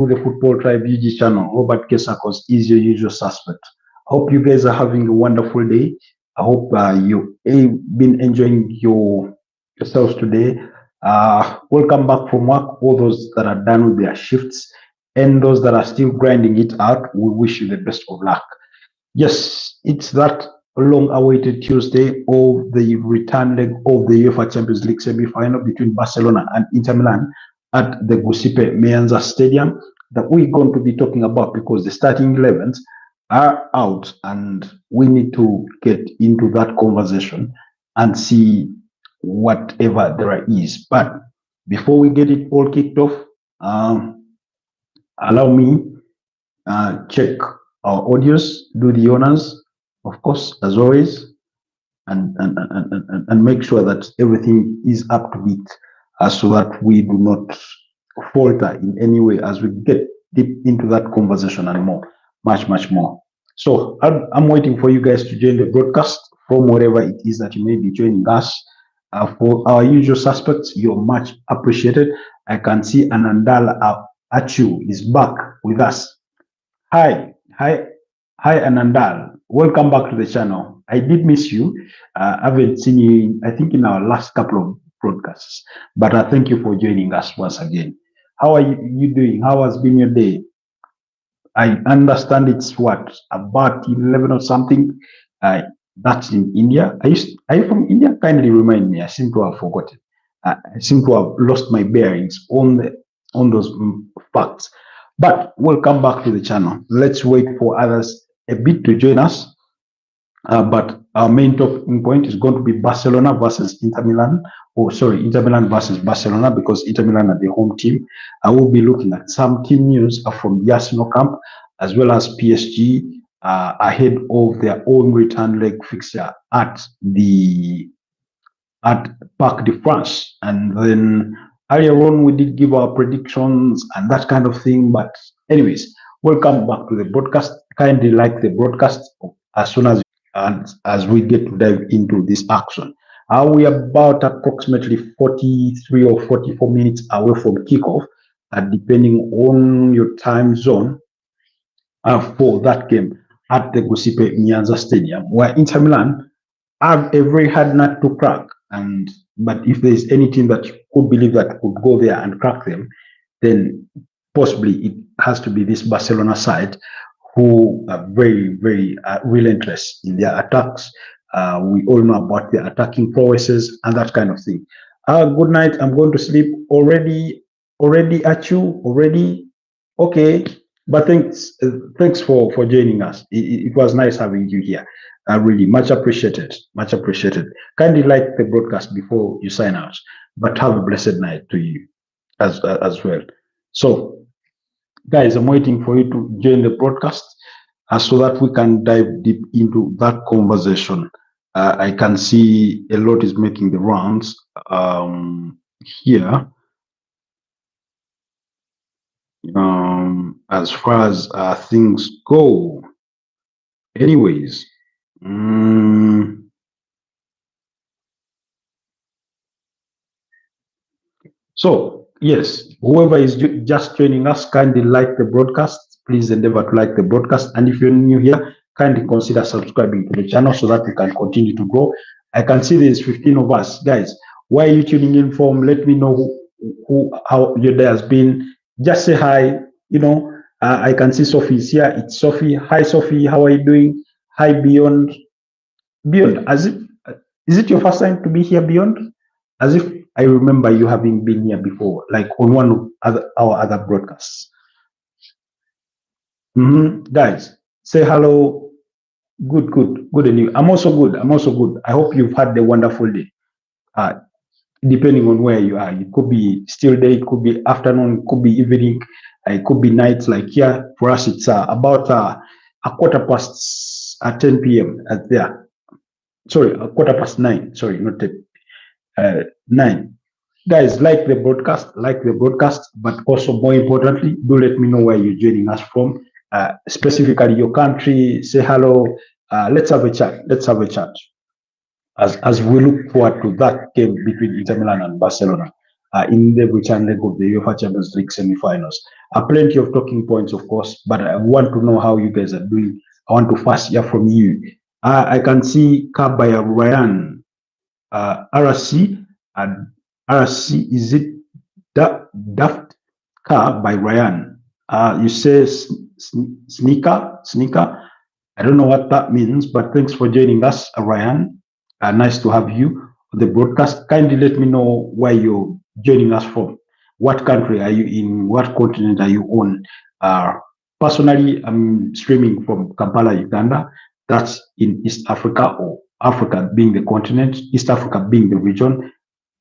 to the Football Tribe UG channel. Robert Kesakos is your usual suspect. I hope you guys are having a wonderful day. I hope you've been enjoying yourselves today. Welcome back from work. All those that are done with their shifts and those that are still grinding it out, we wish you the best of luck. Yes, it's that long-awaited Tuesday of the return leg of the UEFA Champions League semi-final between Barcelona and Inter Milan at the Giuseppe Meazza Stadium that we're going to be talking about, because the starting 11s are out and we need to get into that conversation and see whatever there is. But before we get it all kicked off, allow me check our audios, do the honors, of course, as always, and make sure that everything is up to beat, so that we do not falter in any way as we get deep into that conversation and more, much more. So I'm waiting for you guys to join the broadcast from wherever it is that you may be joining us. For our usual suspects, you're much appreciated. I can see Anandala Achu is back with us. Hi Anandal, welcome back to the channel. I did miss you. I haven't seen you, I think, in our last couple of broadcasts, but I thank you for joining us once again. How are you doing? How has been your day? I understand it's what, about 11 or something. That's in India. Are you from India? Kindly remind me. I seem to have forgotten. I seem to have lost my bearings on those facts. But welcome back to the channel. Let's wait for others a bit to join us. But our main talking point is going to be Barcelona versus Inter Milan. Inter Milan versus Barcelona, because Inter Milan are the home team. I will be looking at some team news from the Arsenal camp, as well as PSG ahead of their own return leg fixture at Parc de France. And then earlier on, we did give our predictions and that kind of thing. But anyways, welcome back to the broadcast. Kindly like the broadcast as soon as we get to dive into this action. We are about approximately 43 or 44 minutes away from kickoff, depending on your time zone, for that game at the Giuseppe Meazza Stadium, where Inter Milan have a very hard nut to crack. But if there is any team that you could believe that could go there and crack them, then possibly it has to be this Barcelona side, who are very relentless in their attacks. We all know about their attacking prowesses and that kind of thing. Good night. I'm going to sleep already at you already. Okay, but thanks for joining us. It was nice having you here. Really much appreciated. Kindly like the broadcast before you sign out, but have a blessed night to you as well. So guys, I'm waiting for you to join the broadcast so that we can dive deep into that conversation. I can see a lot is making the rounds here. As far as things go. Anyways, so yes, whoever is just joining us, kindly like the broadcast. Please endeavor to like the broadcast, and if you're new here, kindly consider subscribing to the channel so that we can continue to grow. I can see there's 15 of us. Guys, where are you tuning in from? Let me know how your day has been. Just say hi. I can see Sophie's here. It's Sophie. Hi Sophie, how are you doing? Hi Beyond. Is it your first time to be here, Beyond? As if I remember you having been here before, like on one of our other broadcasts. Guys, say hello. Good, and you? I'm also good. I hope you've had a wonderful day. Depending on where you are, it could be still day, it could be afternoon, it could be evening, it could be night. Like here for us, it's about a 10 p.m. there. Sorry, 9:15. Sorry, not 10. 9. Guys, like the broadcast, but also more importantly, do let me know where you're joining us from, specifically your country. Say hello. Let's have a chat. As we look forward to that game between Inter Milan and Barcelona. in the return leg of the UEFA Champions League semi-finals. Plenty of talking points, of course, but I want to know how you guys are doing. I want to first hear from you. I can see Kabaya Ryan, RC, and RC, is it Daft Car by Ryan? You say sneaker. I don't know what that means, but thanks for joining us, Ryan. Nice to have you on the broadcast. Kindly let me know where you're joining us from. What country are you in? What continent are you on? Personally, I'm streaming from Kampala, Uganda. That's in East Africa, or Africa being the continent, East Africa being the region,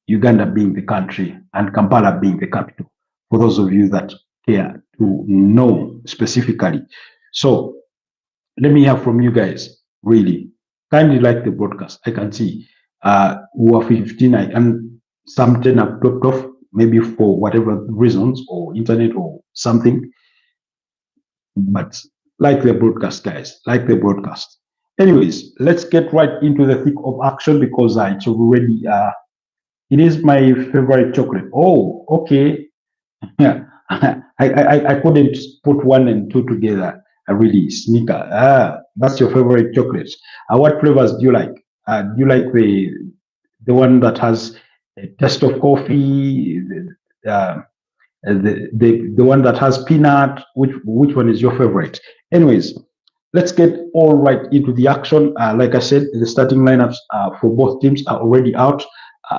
Uganda being the country, and Kampala being the capital. For those of you that care to know specifically. So let me hear from you guys, really. Kindly like the broadcast. I can see who are 15 and some 10 have dropped off, maybe for whatever reasons, or internet or something. But like the broadcast, guys, like the broadcast. Anyways, let's get right into the thick of action, because it's already, it is my favorite chocolate. Oh, okay. Yeah, I couldn't put one and two together. Really, sneaker. That's your favorite chocolate. What flavors do you like? Do you like the one that has a taste of coffee? The one that has peanut? Which one is your favorite? Anyways, let's get all right into the action. Like I said, the starting lineups for both teams are already out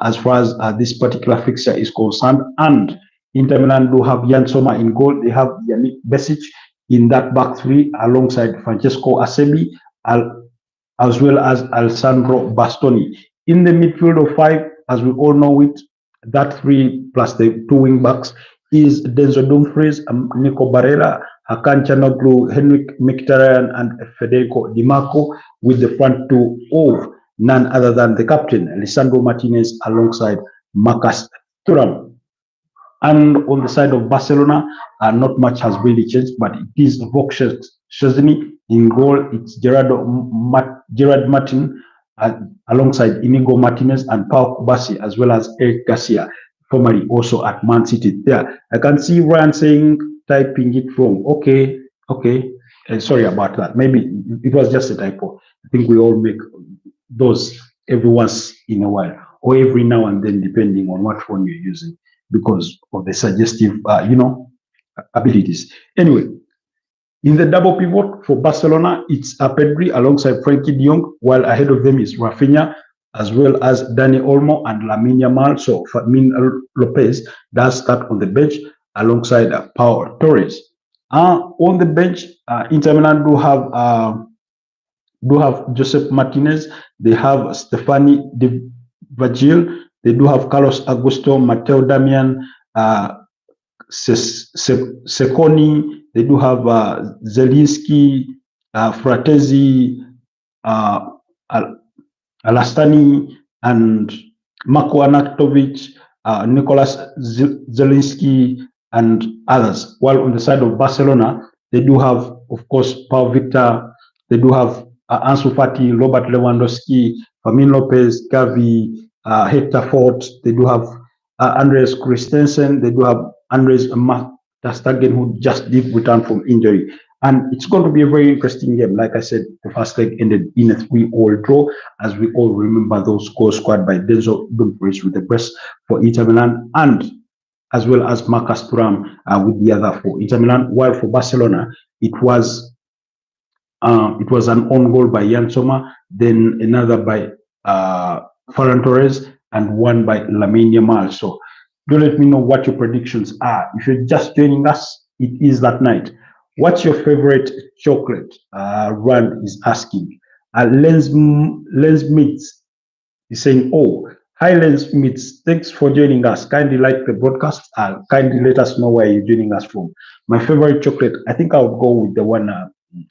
as far as this particular fixture is concerned, and Inter Milan do have Jan Sommer in goal. They have Yannick Besic in that back three alongside Francesco Acerbi, as well as Alessandro Bastoni. In the midfield of five, as we all know it, that three plus the two wing backs is Denzel Dumfries, Nico Barella, Hakan Çalhanoğlu, Henrik Mkhitaryan, and Federico Di Marco, with the front two of none other than the captain, Lisandro Martinez, alongside Marcus Thuram. And on the side of Barcelona, not much has really changed, but it is Vok Szczesny in goal. It's Gerard Martin alongside Inigo Martinez and Pau Kubasi, as well as Eric Garcia, formerly also at Man City. There, I can see Ryan saying, typing it wrong. Okay. Sorry about that. Maybe it was just a typo. I think we all make those every once in a while, or every now and then, depending on what phone you're using, because of the suggestive, abilities. Anyway, in the double pivot for Barcelona, it's Pedri alongside Frankie de Jong, while ahead of them is Rafinha, as well as Dani Olmo and Lamine Yamal. So Fermin Lopez does start on the bench alongside Pau Torres. On the bench, Inter Milan do have Josep Martinez. They have Stefani de Virgil. They do have Carlos Augusto, Matteo Damian, Seconi. They do have Zelinski, Fratesi, Alastani, and Marko Anatovic, Nicolas Zelinski, and others. While on the side of Barcelona, they do have, of course, Pau Victor. They do have Ansu Fati, Robert Lewandowski, Fermin Lopez, Gavi, Hector Fort. They do have Andreas Christensen. They do have Andres Terstegen, who just did return from injury. And it's going to be a very interesting game. Like I said, the first leg ended in a 3-3 draw, as we all remember those goals scored by Denzel Dumfries with the brace for Inter Milan, and as well as Marcus Thuram with the other for Inter Milan. While for Barcelona, it was an own goal by Jan Sommer, then another by Ferran Torres, and one by Lamine Yamal. So do let me know what your predictions are. If you're just joining us, it is that night. What's your favorite chocolate? Rand is asking. Lens Meats is saying, oh, hi Lens Meats, thanks for joining us. Kindly like the broadcast. Kindly let us know where you're joining us from. My favorite chocolate, I think I would go with the one,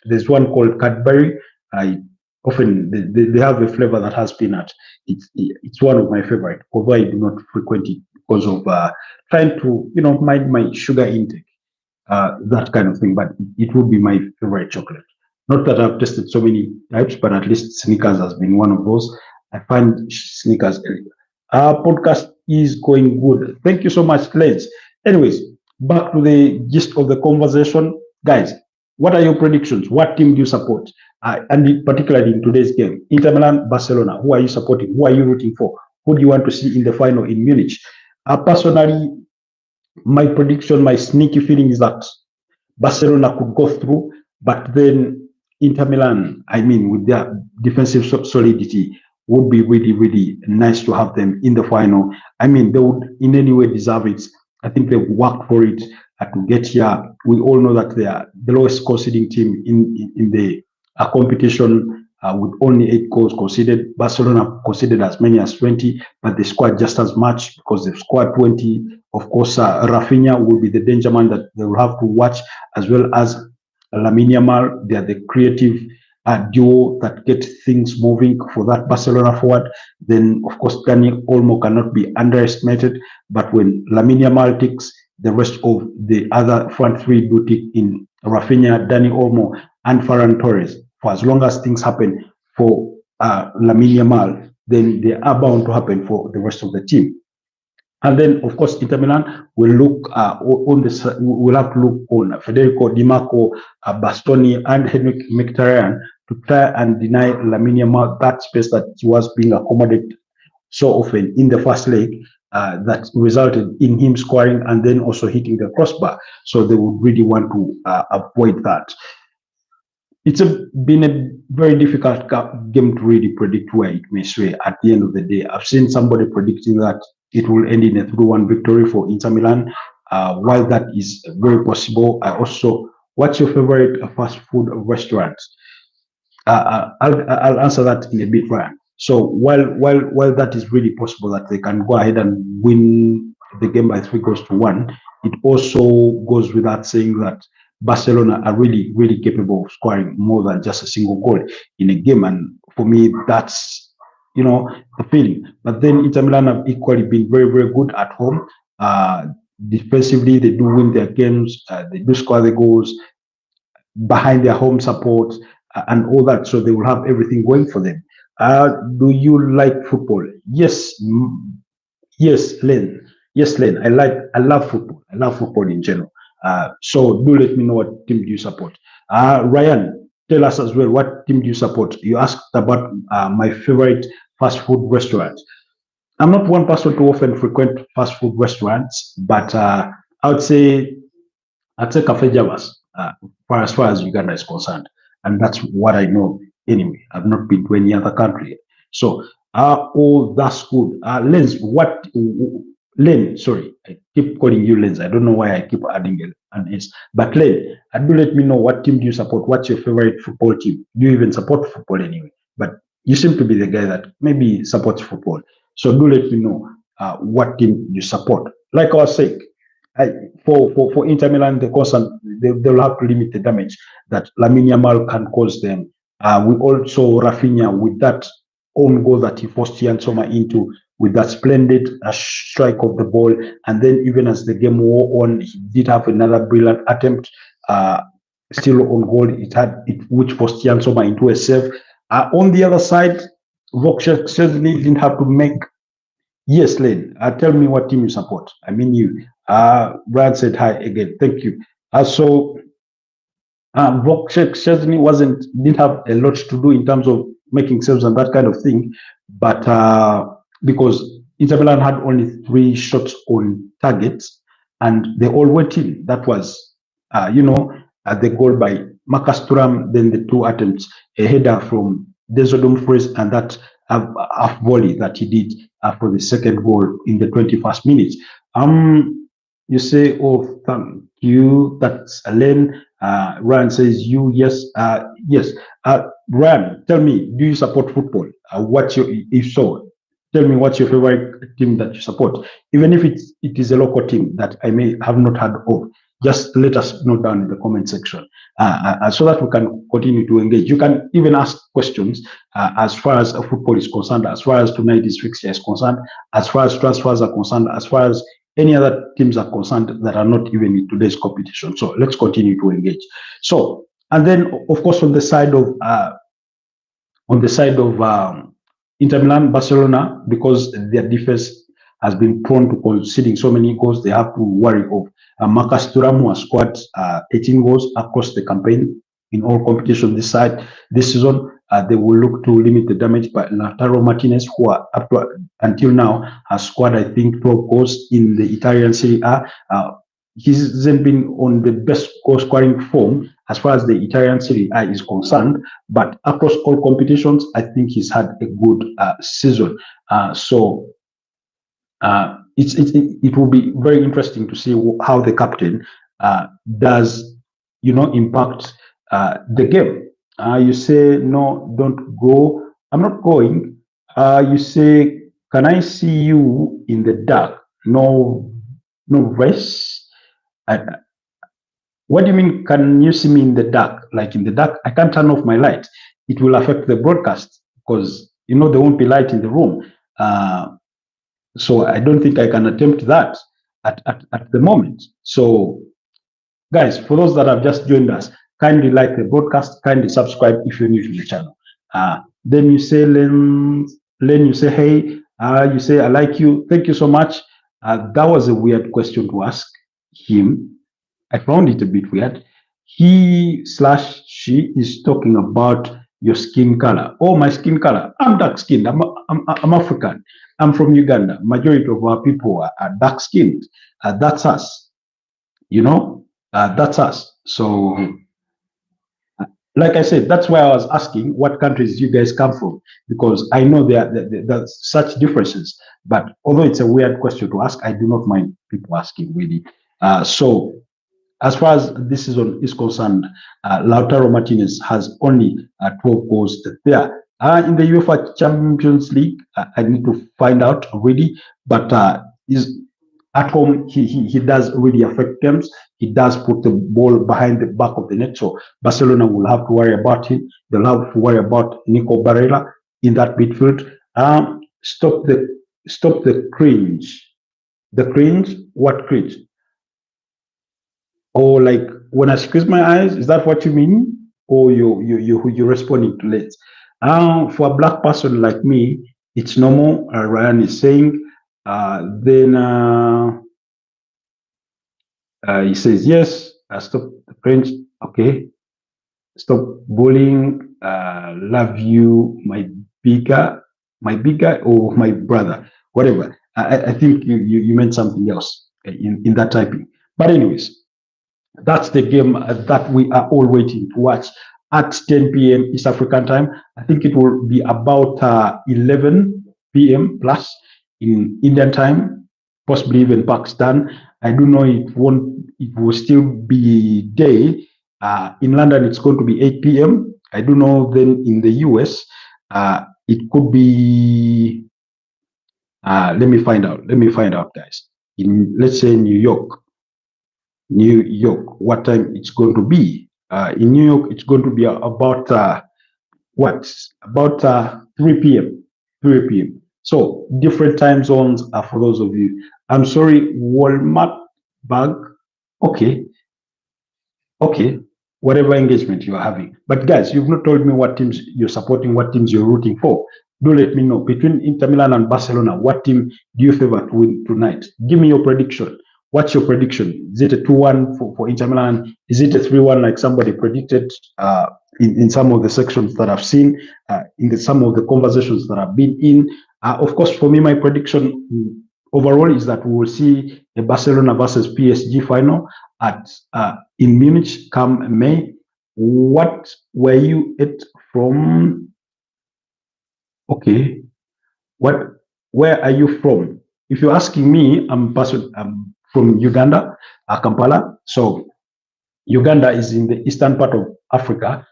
there's one called Cadbury. Often they have a flavor that has peanut. It's one of my favorite, although I do not frequent it because of trying to mind my sugar intake, that kind of thing. But it would be my favorite chocolate. Not that I've tested so many types, but at least Snickers has been one of those. I find Snickers. Podcast is going good. Thank you so much, Lens. Anyways, back to the gist of the conversation. Guys, what are your predictions? What team do you support? And particularly in today's game, Inter Milan, Barcelona, who are you supporting? Who are you rooting for? Who do you want to see in the final in Munich? Personally, my prediction, my sneaky feeling is that Barcelona could go through, but then Inter Milan, I mean, with their defensive solidity, would be really, really nice to have them in the final. I mean, they would in any way deserve it. I think they've worked for it to get here. We all know that they are the lowest conceding team in the competition with only 8 goals conceded. Barcelona conceded as many as 20, but they scored just as much because they've scored 20. Of course, Rafinha will be the danger man that they will have to watch, as well as Lamine Yamal. They are the creative duo that get things moving for that Barcelona forward. Then, of course, Dani Olmo cannot be underestimated. But when Lamine Yamal ticks, the rest of the other front three do tick in Rafinha, Dani Olmo, and Ferran Torres. For as long as things happen for Lamine Yamal, then they are bound to happen for the rest of the team. And then, of course, Inter Milan will look on this. We'll have to look on Federico Di Marco, Bastoni, and Henrik Mkhitaryan to try and deny Lamine Yamal that space that he was being accommodated so often in the first leg. That resulted in him scoring and then also hitting the crossbar. So they would really want to avoid that. It's been a very difficult game to really predict where it may sway at the end of the day. I've seen somebody predicting that it will end in a 3-1 victory for Inter Milan. While that is very possible, I also, what's your favorite fast food restaurant? I'll answer that in a bit, Ryan. So while that is really possible that they can go ahead and win the game by 3-1, it also goes without saying that Barcelona are really, really capable of scoring more than just a single goal in a game. And for me, that's, the feeling. But then Inter Milan have equally been very, very good at home. Defensively, they do win their games. They do score the goals behind their home support and all that. So they will have everything going for them. Do you like football? Yes, Len. Yes, Len. I love football. I love football in general. So do let me know what team do you support. Ryan, tell us as well, what team do you support? You asked about my favorite fast food restaurant. I'm not one person to often frequent fast food restaurants, but I would say Cafe Javas, as far as Uganda is concerned. And that's what I know anyway. I've not been to any other country. So, that's good. Len, sorry, I keep calling you Lens. I don't know why I keep adding an S. But Len, do let me know, what team do you support? What's your favorite football team? Do you even support football anyway? But you seem to be the guy that maybe supports football. So do let me know what team you support. Like I was saying, for Inter Milan, they'll have to limit the damage that Lamine Yamal can cause them. We also Rafinha with that own goal that he forced Jan Sommer into, with that splendid strike of the ball. And then even as the game wore on, he did have another brilliant attempt, still on goal, which forced Jan Sommer into a save. On the other side, Vokshek certainly didn't have to make. Yes, Len, tell me what team you support. I mean you. Brad said hi again. Thank you. So Vokshek certainly didn't have a lot to do in terms of making saves and that kind of thing. But because Inter Milan had only 3 shots on targets and they all went in. That was, the goal by Marcus Thuram, then the 2 attempts, a header from Denzel Dumfries, and that half volley that he did for the second goal in the 21st minute. You say, oh, thank you. That's Alen. Ryan says, yes. Yes. Ryan, tell me, do you support football? If so, tell me what's your favorite team that you support, even if it is a local team that I may have not heard of. Just let us know down in the comment section so that we can continue to engage. You can even ask questions as far as football is concerned, as far as tonight's fixture is concerned, as far as transfers are concerned, as far as any other teams are concerned that are not even in today's competition. So let's continue to engage. So, and then of course on the side of Inter Milan, Barcelona, because their defense has been prone to conceding so many goals. They have to worry of Marcus Thuram, who has scored 18 goals across the campaign in all competitions this season. They will look to limit the damage by Lautaro Martinez, who are up to, until now has scored, I think, 12 goals in the Italian Serie A. He hasn't been on the best goal scoring form as far as the Italian Serie A is concerned, but across all competitions, I think he's had a good season. It will be very interesting to see how the captain does, impact the game. You say, no, don't go. I'm not going. You say, can I see you in the dark? No, no rest. What do you mean, can you see me in the dark? Like in the dark, I can't turn off my light. It will affect the broadcast because, there won't be light in the room. So I don't think I can attempt that at the moment. So, guys, for those that have just joined us, kindly like the broadcast, kindly subscribe if you're new to the channel. Then you say, Len, you say, hey, you say, I like you. Thank you so much. That was a weird question to ask him. I found it a bit weird. He/she is talking about your skin color. Oh, my skin color. I'm dark skinned. I'm African. I'm from Uganda. Majority of our people are dark skinned. That's us. That's us. So, like I said, that's why I was asking what countries you guys come from, because I know there are such differences. But although it's a weird question to ask, I do not mind people asking, really. So, as far as this season is concerned, Lautaro Martinez has only 12 goals there. In the UEFA Champions League, I need to find out really, but at home, he does really affect games. He does put the ball behind the back of the net, so Barcelona will have to worry about him. They'll have to worry about Nico Barella in that midfield. Stop the cringe. The cringe? What cringe? Or like when I squeeze my eyes, is that what you mean? Or you're responding to it? For a black person like me, it's normal. Ryan is saying. Then he says yes. Stop the French. Okay. Stop bullying. Love you, my bigger, or my brother, whatever. I think you meant something else in that typing. But anyways. That's the game that we are all waiting to watch at 10 p.m. East African time. I think it will be about 11 p.m. plus in Indian time, possibly even Pakistan. I do know it will still be day. In London, it's going to be 8 p.m. I do know then in the US, it could be, let me find out, guys. Let's say New York, what time it's going to be. In New York, it's going to be about 3 p.m. 3 p.m. So different time zones are for those of you. I'm sorry, Walmart bag. Okay. Whatever engagement you are having. But guys, you've not told me what teams you're supporting, what teams you're rooting for. Do let me know. Between Inter Milan and Barcelona, what team do you favor to win tonight? Give me your prediction. What's your prediction? Is it a 2-1 for Inter Milan? Is it a 3-1 like somebody predicted in some of the sections that I've seen, some of the conversations that I've been in? Of course, for me, my prediction overall is that we will see a Barcelona versus PSG final in Munich come May. What were you at from? Okay. Where are you from? If you're asking me, I'm from Uganda, Kampala. So Uganda is in the eastern part of Africa.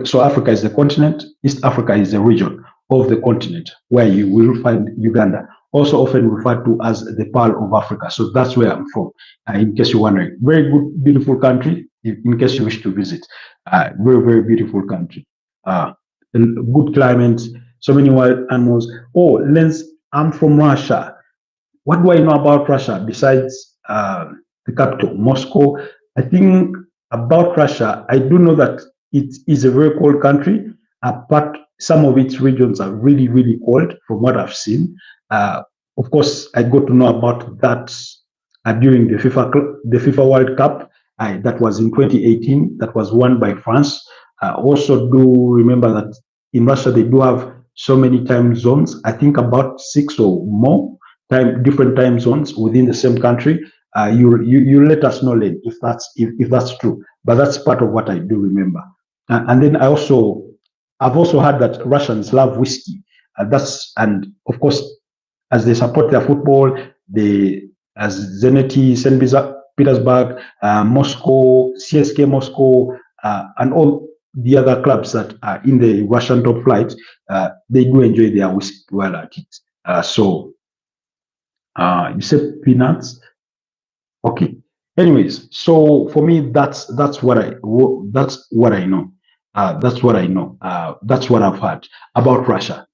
So Africa is the continent. East Africa is the region of the continent where you will find Uganda, also often referred to as the Pearl of Africa. So that's where I'm from, in case you're wondering. Very good, beautiful country, in case you wish to visit. Very, very beautiful country. Good climate, so many wild animals. Oh, Lens, I'm from Russia. What do I know about Russia besides the capital, Moscow? I think about Russia, I do know that it is a very cold country, but some of its regions are really, really cold from what I've seen. of course, I got to know about that during the FIFA World Cup. That was in 2018. That was won by France. I also do remember that in Russia they do have so many time zones. I think about 6 or more different time zones within the same country. You let us know, Len, if that's true. But that's part of what I do remember. And then I've also heard that Russians love whiskey. And of course, as they support their football, as Zenit, St. Petersburg, Moscow, CSK Moscow, and all the other clubs that are in the Russian top flight, they do enjoy their whiskey well at it. So you said peanuts, okay. Anyways, so for me, that's what I know. That's what I know. That's what I've heard about Russia.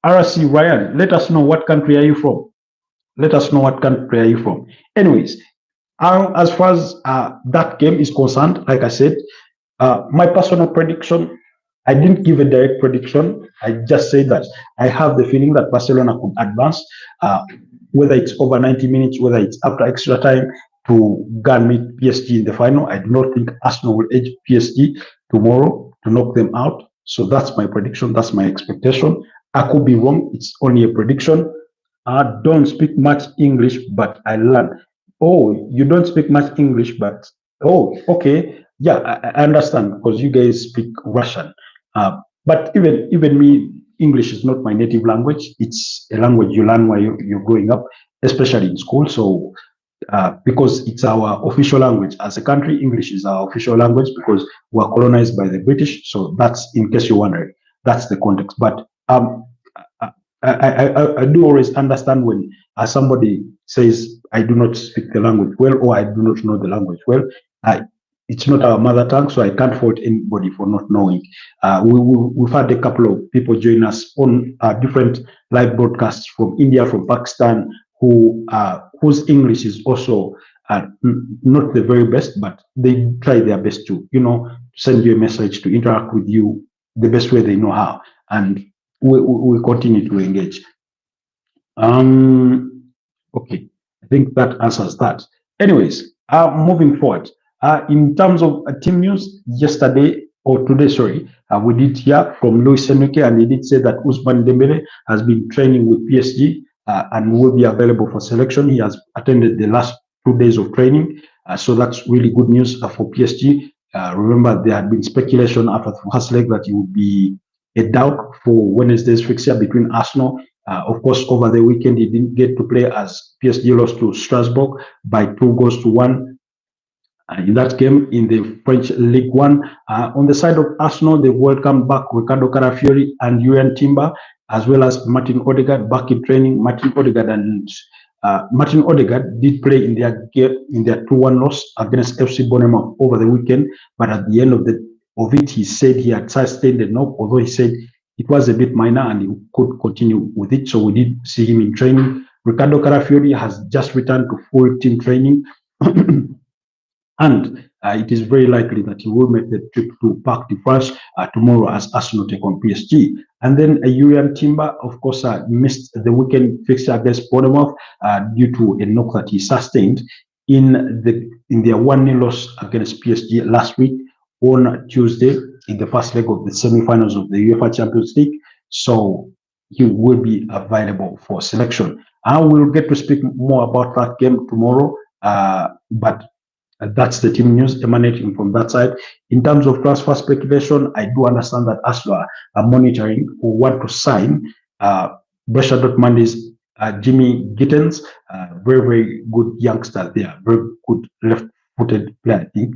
RC Ryan, let us know what country are you from. Let us know what country are you from. Anyways, as far as that game is concerned, like I said, my personal prediction, I didn't give a direct prediction. I just said that I have the feeling that Barcelona could advance, whether it's over 90 minutes, whether it's after extra time, to go and meet PSG in the final. I do not think Arsenal will edge PSG tomorrow to knock them out. So that's my prediction. That's my expectation. I could be wrong. It's only a prediction. I don't speak much English, but I learn. Oh, you don't speak much English, but oh, okay, yeah, I understand because you guys speak Russian. But even me, English is not my native language. It's a language you learn while you're growing up, especially in school. So because it's our official language as a country, English is our official language because we're colonized by the British. So that's, in case you're wondering, that's the context. But I do always understand when somebody says I do not speak the language well, or I do not know the language well. It's not our mother tongue, so I can't fault anybody for not knowing. We've had a couple of people join us on different live broadcasts from India, from Pakistan, whose English is also not the very best, but they try their best to, send you a message, to interact with you the best way they know how, and we continue to engage. Okay, I think that answers that. Anyways, moving forward. In terms of team news, yesterday or today, sorry, we did hear from Luis Enrique, and he did say that Ousmane Dembele has been training with PSG and will be available for selection. He has attended the last 2 days of training, so that's really good news for PSG. Remember, there had been speculation after the first leg that he would be a doubt for Wednesday's fixture between Arsenal. Of course, over the weekend, he didn't get to play as PSG lost to Strasbourg by 2-1 in that game in the French League One. On the side of Arsenal, they welcomed back Ricardo Carafiori and Julian Timber, as well as Martin Odegaard back in training. Martin Odegaard did play in their 2-1 loss against FC Bournemouth over the weekend, but at the end of it, he said he had sustained a knock, although he said it was a bit minor and he could continue with it. So we did see him in training. Ricardo Carafiori has just returned to full team training. And it is very likely that he will make the trip to Parc des Princes tomorrow as Arsenal take on PSG. And then Julian Timber, of course, missed the weekend fixture against Bournemouth due to a knock that he sustained in their 1-0 loss against PSG last week on Tuesday in the first leg of the semi-finals of the UEFA Champions League. So he will be available for selection. I will get to speak more about that game tomorrow, but that's the team news emanating from that side. In terms of transfer speculation, I do understand that Arsenal are monitoring or want to sign Borussia Dortmund's Jimmy Gittens, very, very good youngster there, very good left-footed player, I think.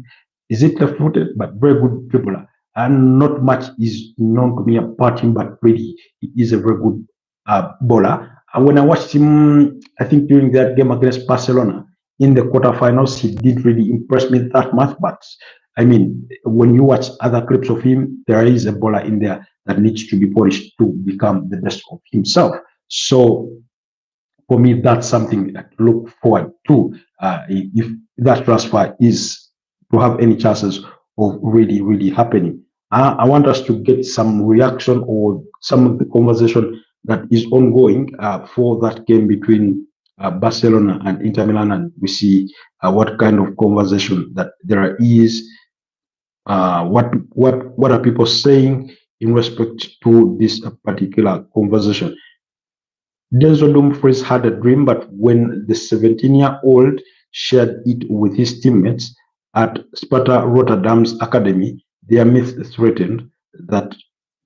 Is it left-footed? But very good dribbler. And not much is known to me about him, but really, he is a very good bowler. And when I watched him, I think during that game against Barcelona, in the quarterfinals, he did really impress me that much. But I mean, when you watch other clips of him, there is a bowler in there that needs to be polished to become the best of himself. So for me, that's something to look forward to if that transfer is to have any chances of really, really happening. I want us to get some reaction or some of the conversation that is ongoing for that game between Barcelona and Inter Milan, and we see what kind of conversation that there is. What are people saying in respect to this particular conversation? Denzel Dumfries had a dream, but when the 17-year-old shared it with his teammates at Sparta Rotterdam's academy, their myth threatened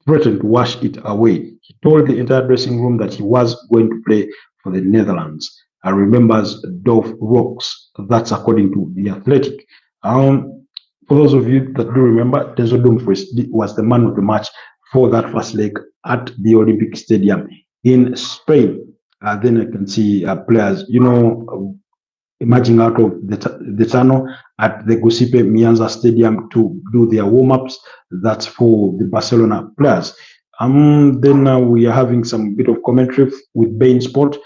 to wash it away. He told the entire dressing room that he was going to play for the Netherlands. I remembers Dove Rocks. That's according to The Athletic. For those of you that do remember, Denzel Dumfries was the man of the match for that first leg at the Olympic Stadium in Spain. Then I can see players, emerging out of the tunnel at the Giuseppe Meazza Stadium to do their warm-ups. That's for the Barcelona players. Then we are having some bit of commentary with Bein Sport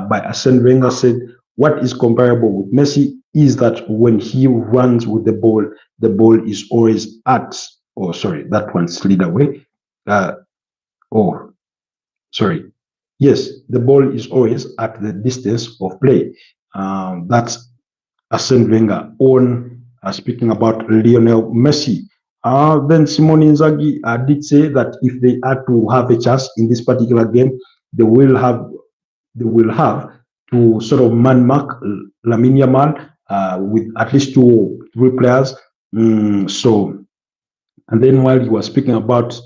by Arsene Wenger. Said what is comparable with Messi is that when he runs with the ball is always at, oh sorry, that one slid away. Yes, the ball is always at the distance of play. That's Arsene Wenger on speaking about Lionel Messi. Then Simone Inzaghi did say that if they are to have a chance in this particular game, they will have to sort of man mark Lamine Yamal with at least 2 or 3 players. And then while he was speaking about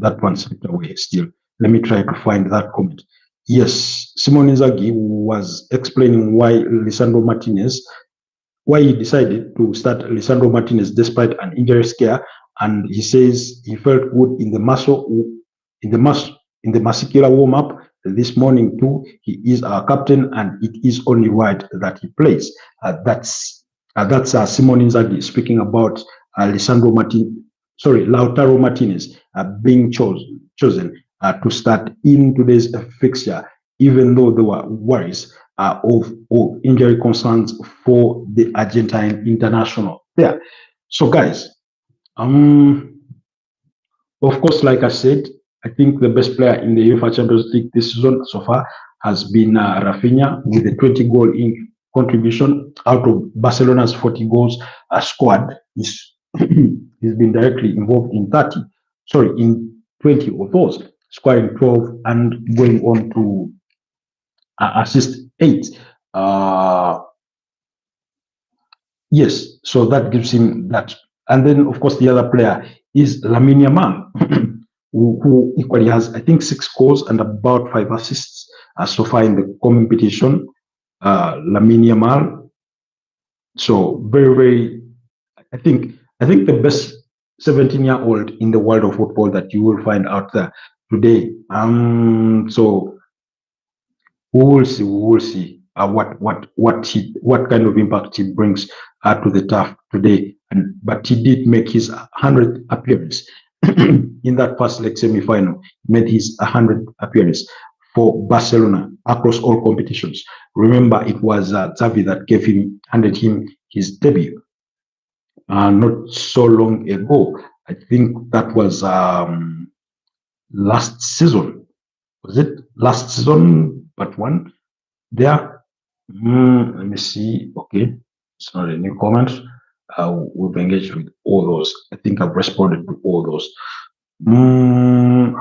that one slipped away still. Let me try to find that comment. Yes, Simone Inzaghi was explaining why he decided to start Lisandro Martinez despite an injury scare, and he says he felt good in the muscular warm-up this morning too. He is our captain, and it is only right that he plays. That's Simone Inzaghi speaking about Lautaro Martinez being chosen to start in today's fixture, even though there were worries of injury concerns for the Argentine international there. So guys, of course, like I said, I think the best player in the UEFA Champions League this season so far has been Rafinha with a 20 goal in contribution out of Barcelona's 40 goals squad. He's been directly involved in 20 of those, scoring 12 and going on to assist 8. Yes, so that gives him that. And then, of course, the other player is Lamine Yamal, who equally has, I think, 6 goals and about 5 assists so far in the competition. Lamine Yamal. So very, very, I think the best 17-year-old in the world of football that you will find out there today. So we will see what kind of impact he brings to the turf today. But he did make his 100th appearance in that first leg semi-final. Made his 100th appearance for Barcelona across all competitions. Remember, it was Xavi that handed him his debut not so long ago. I think that was last season. Was it last season? But one there. Let me see. Okay, it's not a new comment. We've engaged with all those. I think I've responded to all those.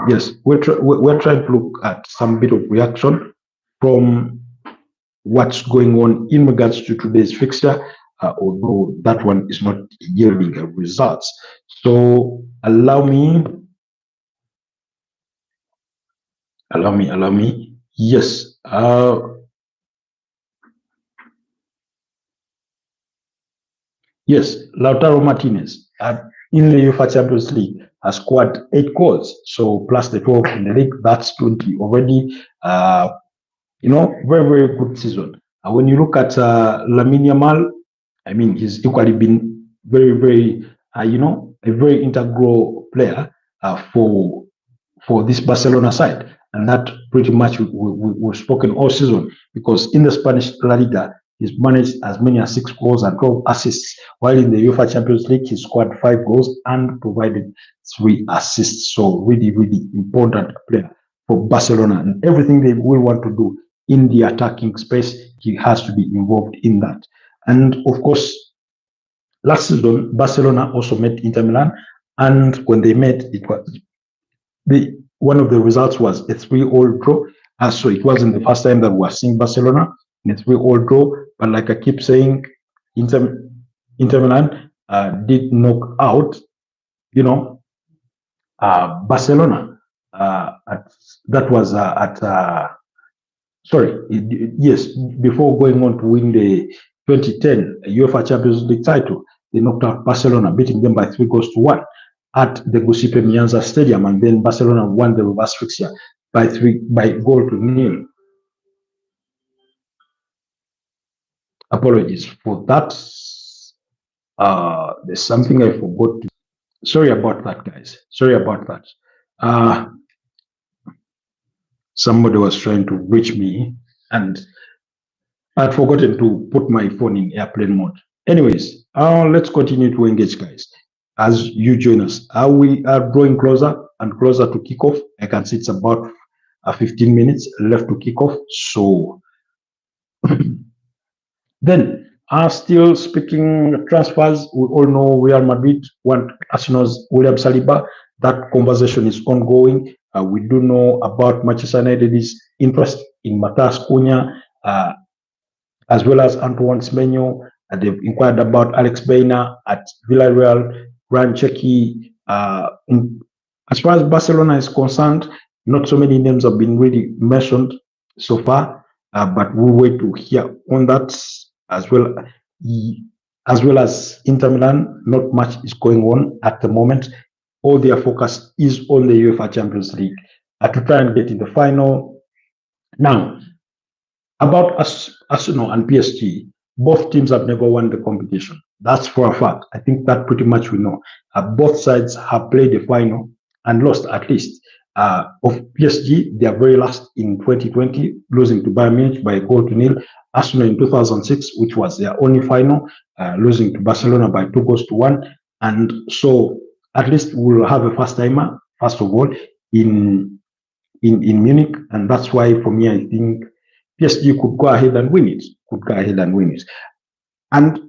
Yes, we're trying to look at some bit of reaction from what's going on in regards to today's fixture, although that one is not yielding results. So allow me. Yes. Yes, Lautaro Martinez in the UEFA Champions League has scored 8 goals. So plus the 12 in the league, that's 20 already. Very, very good season. When you look at Lamine Yamal, I mean, he's equally been very, very, a very integral player for this Barcelona side. And that pretty much we've spoken all season, because in the Spanish La Liga, He's managed as many as 6 goals and 12 assists, while in the UEFA Champions League, he scored 5 goals and provided 3 assists. So really, really important player for Barcelona, and everything they will want to do in the attacking space, he has to be involved in that. And of course, last season, Barcelona also met Inter Milan, and when they met, it was one of the results was a 3-3 draw. So it wasn't the first time that we were seeing Barcelona in a 3-3 draw. But like I keep saying, Inter Milan did knock out, Barcelona. That was yes, before going on to win the 2010 UEFA Champions League title, they knocked out Barcelona, beating them by 3-1 at the Giuseppe Meazza Stadium, and then Barcelona won the reverse fixture by 0-0. Apologies for that. There's something I forgot. Sorry about that, guys. Sorry about that. Somebody was trying to reach me, and I'd forgotten to put my phone in airplane mode. Anyways, let's continue to engage, guys. As you join us, we are drawing closer and closer to kickoff. I can see it's about 15 minutes left to kickoff. So then, still speaking transfers, we all know Real Madrid want Arsenal's William Saliba. That conversation is ongoing. We do know about Manchester United's interest in Matheus Cunha, as well as Antoine Semenyo. They've inquired about Alex Baena at Villarreal, Ryan Cherki. As far as Barcelona is concerned, not so many names have been really mentioned so far, but we'll wait to hear on that as well. As well as Inter Milan, not much is going on at the moment. All their focus is on the UEFA Champions League to try and get in the final. Now, about Arsenal and PSG, both teams have never won the competition. That's for a fact. I think that pretty much we know. Both sides have played the final and lost at least. Of PSG, they are very last in 2020, losing to Bayern Munich by 1-0. Arsenal in 2006, which was their only final, losing to Barcelona by 2-1. And so at least we'll have a first timer, first of all, in Munich. And that's why for me, I think PSG could go ahead and win it. And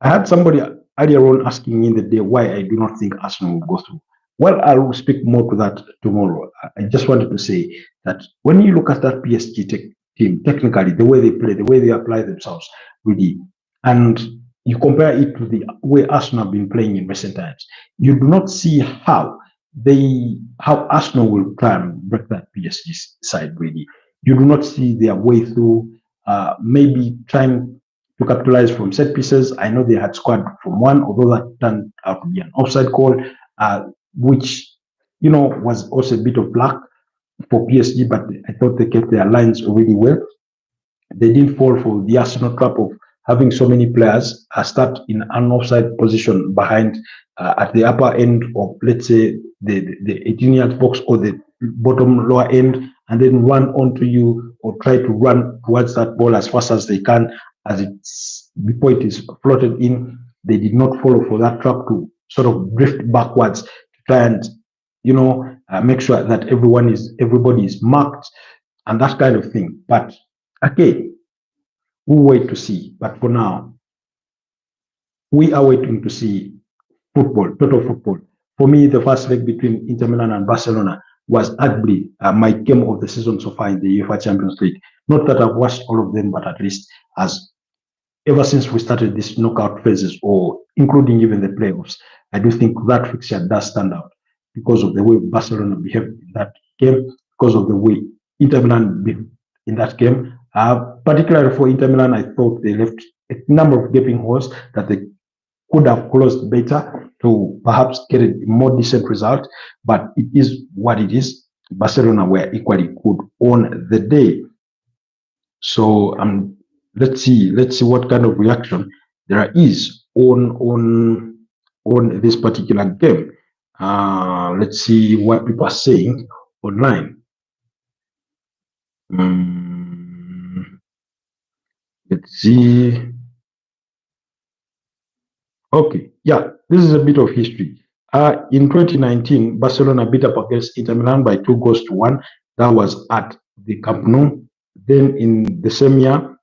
I had somebody earlier on asking me in the day why I do not think Arsenal will go through. Well, I will speak more to that tomorrow. I just wanted to say that when you look at that PSG team, technically, the way they play, the way they apply themselves, really, and you compare it to the way Arsenal have been playing in recent times, you do not see how Arsenal will try and break that PSG side, really. You do not see their way through, maybe trying to capitalize from set pieces. I know they had scored from one, although that turned out to be an offside call, which, was also a bit of luck for PSG, but I thought they kept their lines really well. They didn't fall for the Arsenal trap of having so many players start in an offside position behind at the upper end of, let's say, the 18-yard box or the bottom lower end, and then run onto you or try to run towards that ball as fast as they can before it is floated in. They did not follow for that trap to sort of drift backwards to try and, make sure that everybody is marked and that kind of thing. But again, we'll wait to see. But for now, we are waiting to see total football. For me, the first leg between Inter Milan and Barcelona was arguably my game of the season so far in the UEFA Champions League. Not that I've watched all of them, but at least ever since we started these knockout phases, or including even the playoffs, I do think that fixture does stand out because of the way Barcelona behaved in that game, because of the way Inter Milan behaved in that game. Particularly for Inter Milan, I thought they left a number of gaping holes that they could have closed better to perhaps get a more decent result, but it is what it is. Barcelona were equally good on the day. So let's see what kind of reaction there is on this particular game. Let's see what people are saying online. Let's see. Okay, yeah, this is a bit of history. In 2019, Barcelona beat up against Inter Milan by 2-1. That was at the Camp Nou. Then in the same year,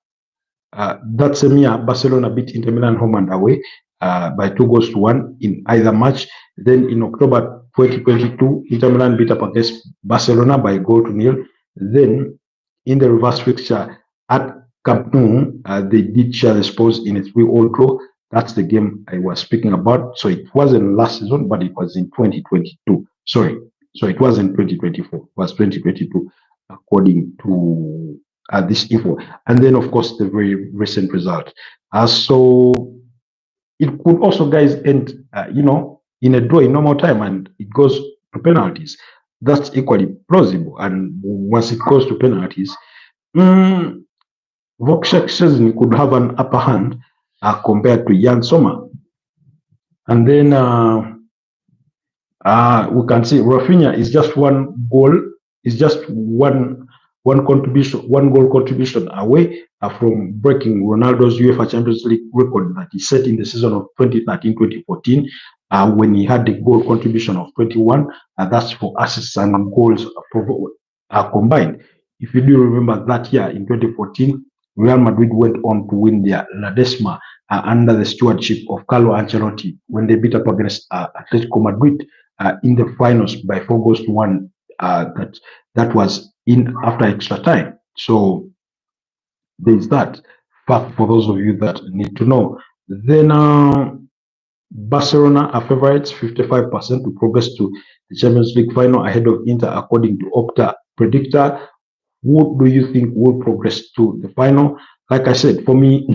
Barcelona beat Inter Milan home and away by 2-1 in either match. Then in October 2022, Inter Milan beat up against Barcelona by 1-0. Then in the reverse fixture at Camp Nou, they did share the spoils in a 3-3 draw. That's the game I was speaking about. So it wasn't last season, but it was in 2022. Sorry. So it wasn't 2024. It was 2022, according to this info. And then, of course, the very recent result. So it could also, guys, end, in a draw in normal time, and it goes to penalties. That's equally plausible. And once it goes to penalties, Vokshek Szczesny could have an upper hand compared to Jan Sommer. And then we can see Rafinha is just one goal, is just one goal contribution away from breaking Ronaldo's UEFA Champions League record that he set in the season of 2013-2014 when he had the goal contribution of 21. That's for assists and goals combined. If you do remember that year in 2014, Real Madrid went on to win their La Decima under the stewardship of Carlo Ancelotti when they beat up against Atletico Madrid in the finals by 4-1. That was in after extra time. So there's that fact for those of you that need to know. Then Barcelona are favorites, 55% to progress to the Champions League final ahead of Inter, according to Opta Predictor. Who do you think will progress to the final? Like I said, for me,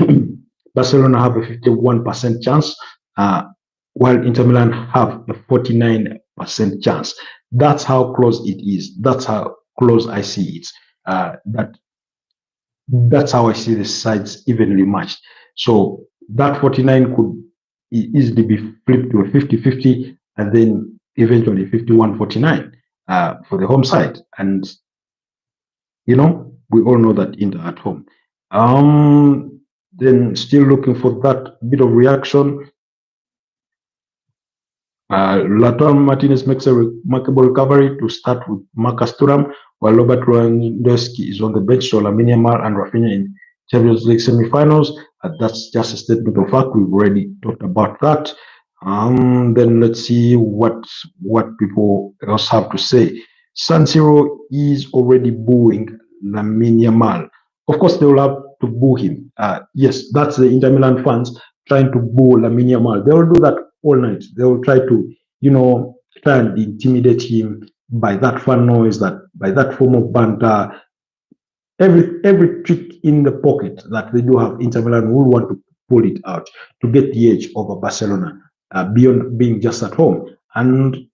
Barcelona have a 51% chance, while Inter Milan have a 49% chance. That's how close it is. That's how close I see it. That's how I see the sides evenly matched. So that 49 could easily be flipped to a 50-50 and then eventually 51-49 for the home side. And we all know that Inter at home. Then still looking for that bit of reaction. Lautaro Martinez makes a remarkable recovery to start with Marcus Thuram, while Robert Lewandowski is on the bench. So Lamine Yamal and Rafinha in Champions League semi-finals. That's just a statement of fact. We've already talked about that. Then let's see what people else have to say. San Siro is already booing Lamine Yamal. Of course, they will have to boo him. Yes, that's the Inter Milan fans trying to boo Lamine Yamal. They will do that all night. They will try to, try and intimidate him by that fun noise, by that form of banter. Every trick in the pocket that they do have, Inter Milan will want to pull it out to get the edge over Barcelona, beyond being just at home. And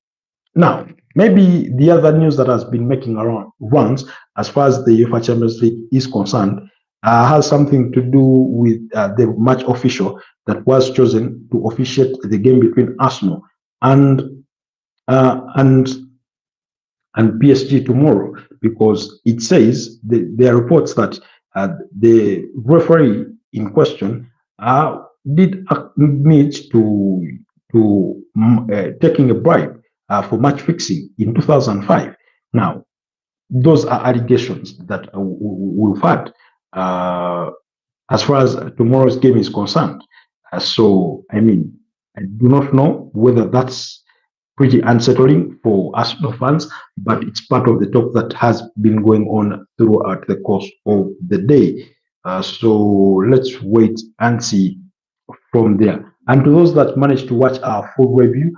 now, maybe the other news that has been making rounds as far as the UEFA Champions League is concerned has something to do with the match official that was chosen to officiate the game between Arsenal and PSG tomorrow, because it says there are reports that the referee in question did admit to taking a bribe for match fixing in 2005. Now, those are allegations that we've had as far as tomorrow's game is concerned. So, I mean, I do not know whether that's pretty unsettling for Arsenal fans, but it's part of the talk that has been going on throughout the course of the day. So let's wait and see from there. And to those that managed to watch our full review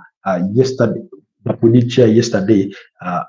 yesterday, that we did share yesterday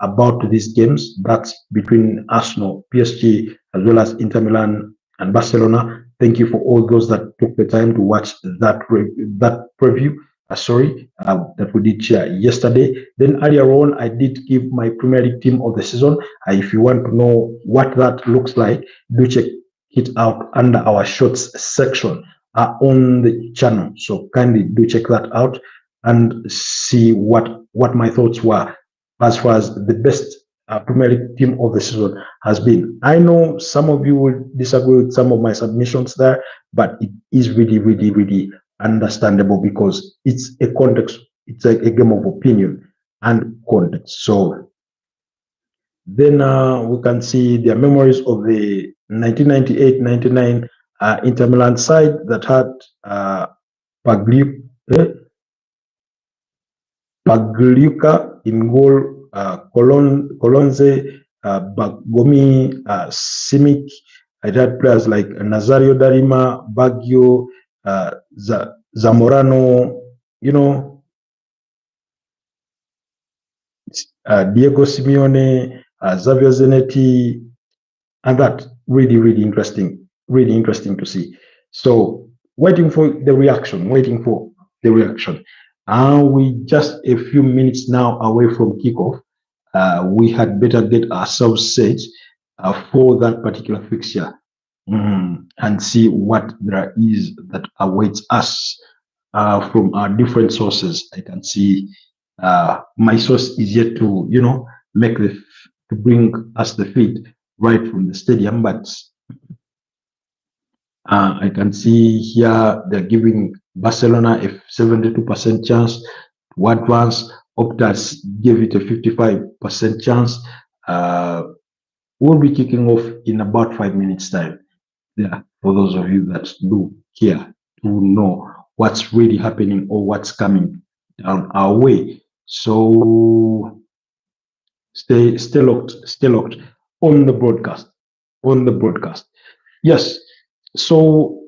about these games, that's between Arsenal, PSG, as well as Inter Milan and Barcelona. Thank you for all those that took the time to watch that preview. That we did share yesterday. Then earlier on, I did give my Premier League team of the season. If you want to know what that looks like, do check it out under our shorts section on the channel. So kindly do check that out and see what my thoughts were as far as the best Premier League team of the season has been. I know some of you will disagree with some of my submissions there, but it is really, really, really understandable because it's a context, it's a game of opinion and context. So then we can see their memories of the 1998-99 Inter Milan side that had Pagliuca in goal, Colonze, Bagomi, Simic. I had players like Nazario Darima, Baggio, Zamorano, Diego Simeone, Xavier Zanetti, and that really interesting to see. So waiting for the reaction. We just a few minutes now away from kickoff. We had better get ourselves set for that particular fixture and see what there is that awaits us from our different sources. I can see my source is yet to, to bring us the feed right from the stadium, but I can see here they're giving Barcelona a 72% chance to advance. Optas gave it a 55% chance. We'll be kicking off in about 5 minutes time. Yeah, for those of you that do care to know what's really happening or what's coming down our way. So stay locked on the broadcast. Yes. So,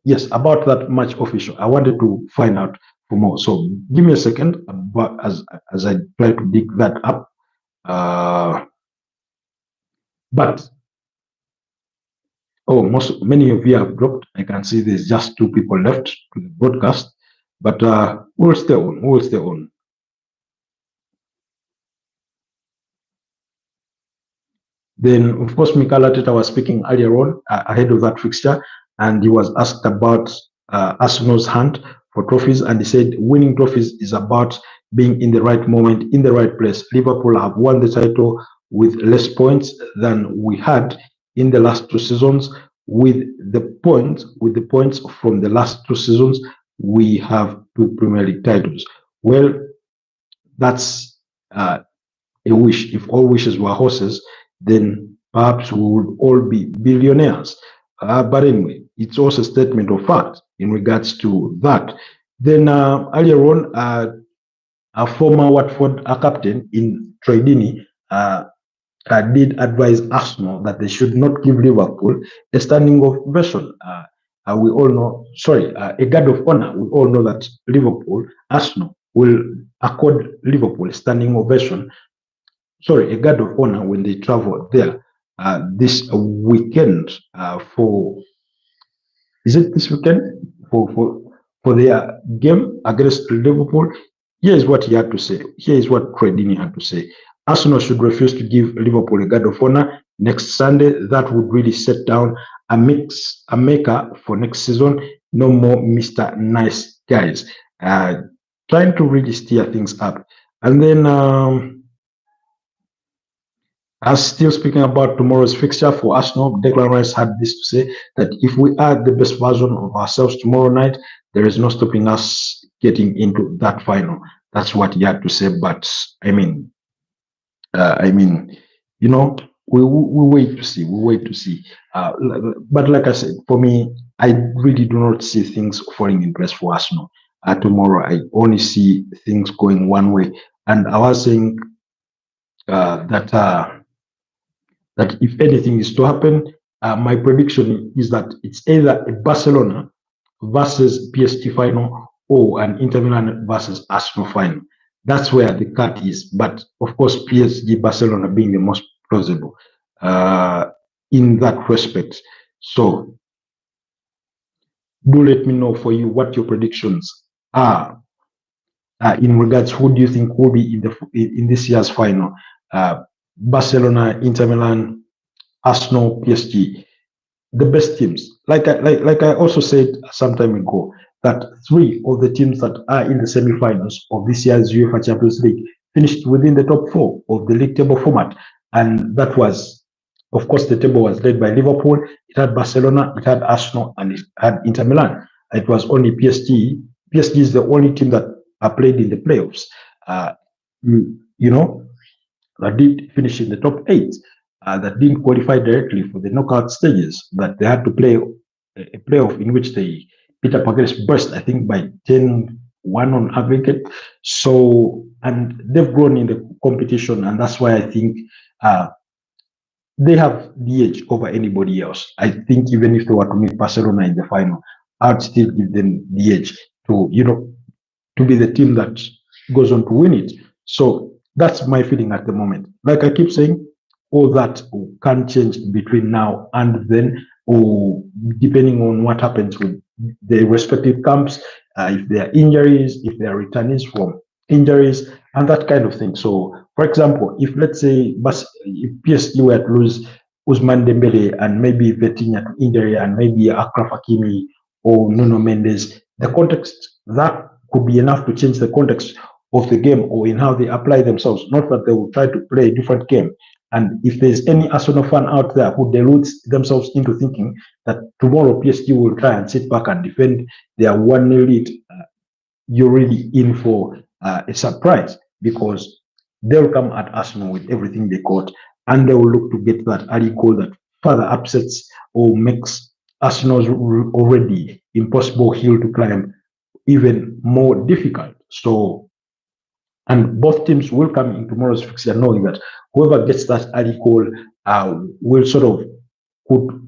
yes, about that match official, I wanted to find out for more. So give me a second, but as I try to dig that up. But many of you have dropped. I can see there's just 2 people left to the broadcast, but we'll stay on. Then, of course, Mikel Arteta was speaking earlier on ahead of that fixture, and he was asked about Arsenal's hunt for trophies, and he said winning trophies is about being in the right moment, in the right place. Liverpool have won the title with less points than we had in the last 2 seasons. With the points from the last 2 seasons, we have 2 Premier League titles. Well, that's a wish. If all wishes were horses, then perhaps we would all be billionaires. But anyway, it's also a statement of fact in regards to that. Then earlier on, a former Watford captain in Troy Deeney did advise Arsenal that they should not give Liverpool a standing ovation. We all know, a guard of honor. We all know that Arsenal will accord Liverpool a standing ovation. A guard of honor when they travel there this weekend is it this weekend for their game against Liverpool? Here is what he had to say. Here is what Credini had to say. Arsenal should refuse to give Liverpool a guard of honor next Sunday. That would really set down a maker for next season. No more Mr. Nice Guys. Trying to really steer things up. And then as still speaking about tomorrow's fixture for Arsenal, Declan Rice had this to say, that if we are the best version of ourselves tomorrow night, there is no stopping us getting into that final. That's what he had to say. But I mean, we wait to see. But like I said, for me, I really do not see things falling in place for Arsenal. Tomorrow, I only see things going one way. And I was saying that if anything is to happen, my prediction is that it's either a Barcelona versus PSG final or an Inter Milan versus Arsenal final. That's where the cut is. But of course, PSG Barcelona being the most plausible in that respect. So do let me know for you what your predictions are in regards who do you think will be in this year's final. Barcelona, Inter Milan, Arsenal, PSG, the best teams. Like I also said some time ago, that 3 of the teams that are in the semi-finals of this year's UEFA Champions League, finished within the top 4 of the league table format. And that was, of course, the table was led by Liverpool. It had Barcelona, it had Arsenal, and it had Inter Milan. It was only PSG. PSG is the only team that played in the playoffs. That did finish in the top 8. That didn't qualify directly for the knockout stages. That they had to play a playoff in which they beat up against Brest, I think by 10-1 on aggregate. So, and they've grown in the competition, and that's why I think they have the edge over anybody else. I think even if they were to meet Barcelona in the final, I'd still give them the edge to, to be the team that goes on to win it. So that's my feeling at the moment. Like I keep saying, all that can change between now and then, or depending on what happens with the respective camps, if there are injuries, if there are returnees from injuries, and that kind of thing. So, for example, if let's say if PSG were to lose Ousmane Dembele and maybe Vitinha to injury and maybe Achraf Hakimi or Nuno Mendes, the context, that could be enough to change the context of the game or in how they apply themselves. Not that they will try to play a different game. And if there's any Arsenal fan out there who deludes themselves into thinking that tomorrow PSG will try and sit back and defend their 1-0 lead, you're really in for a surprise, because they'll come at Arsenal with everything they got, and they will look to get that early goal that further upsets or makes Arsenal's already impossible hill to climb even more difficult. So, and both teams will come in tomorrow's fixture knowing that whoever gets that early goal will sort of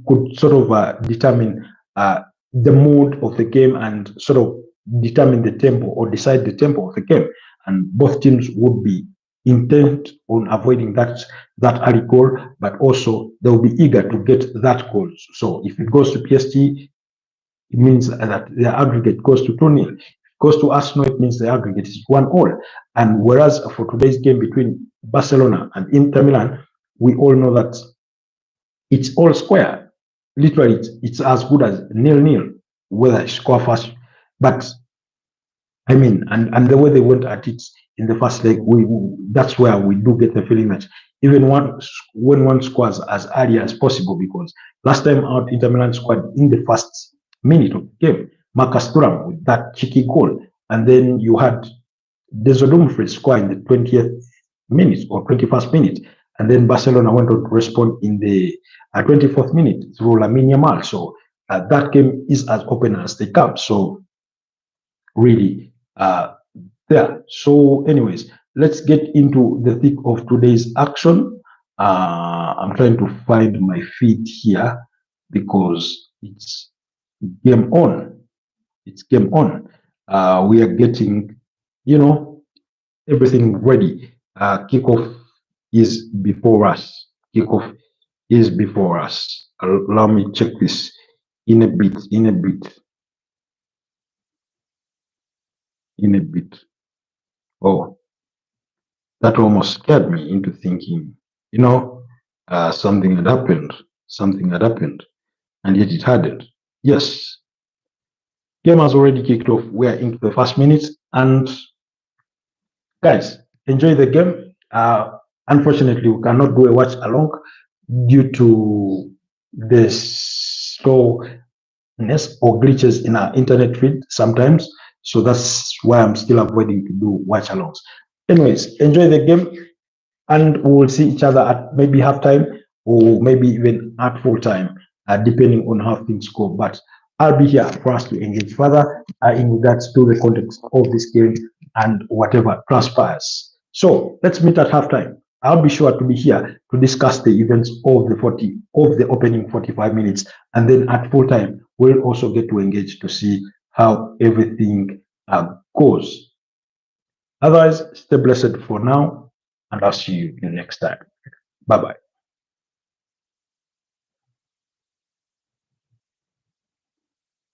could sort of determine the mood of the game and sort of determine the tempo or decide the tempo of the game. And both teams would be intent on avoiding that early goal, but also they will be eager to get that goal. So if it goes to PSG, it means that the aggregate goes to 2-0. Goes to Arsenal, it means the aggregate is 1-1. And whereas for today's game between Barcelona and Inter Milan, we all know that it's all square. Literally, it's as good as 0-0, whether it's score first. But I mean, and the way they went at it in the first leg, that's where we do get the feeling that even when one scores as early as possible, because last time out, Inter Milan scored in the first minute of the game. Marcus Thuram with that cheeky goal, and then you had Dumfries score in the 20th minute or 21st minute, and then Barcelona went on to respond in the 24th minute through Lamine Yamal. So that game is as open as they come. So really, there. So, anyways, let's get into the thick of today's action. I'm trying to find my feed here because it's game on. It's game on. We are getting, everything ready. Kickoff is before us. Kickoff is before us. Allow me to check this in a bit. Oh, that almost scared me into thinking, something had happened. And yet it hadn't. Yes, game has already kicked off. We are into the first minute, and guys, enjoy the game. Unfortunately, we cannot do a watch along due to the slowness or glitches in our internet feed sometimes. So that's why I'm still avoiding to do watch alongs. Anyways, enjoy the game, and we will see each other at maybe halftime or maybe even at full time, depending on how things go. But I'll be here for us to engage further in regards to the context of this game and whatever transpires. So let's meet at halftime. I'll be sure to be here to discuss the events of the opening 45 minutes, and then at full time we'll also get to engage to see how everything goes. Otherwise, stay blessed for now, and I'll see you next time. Bye bye.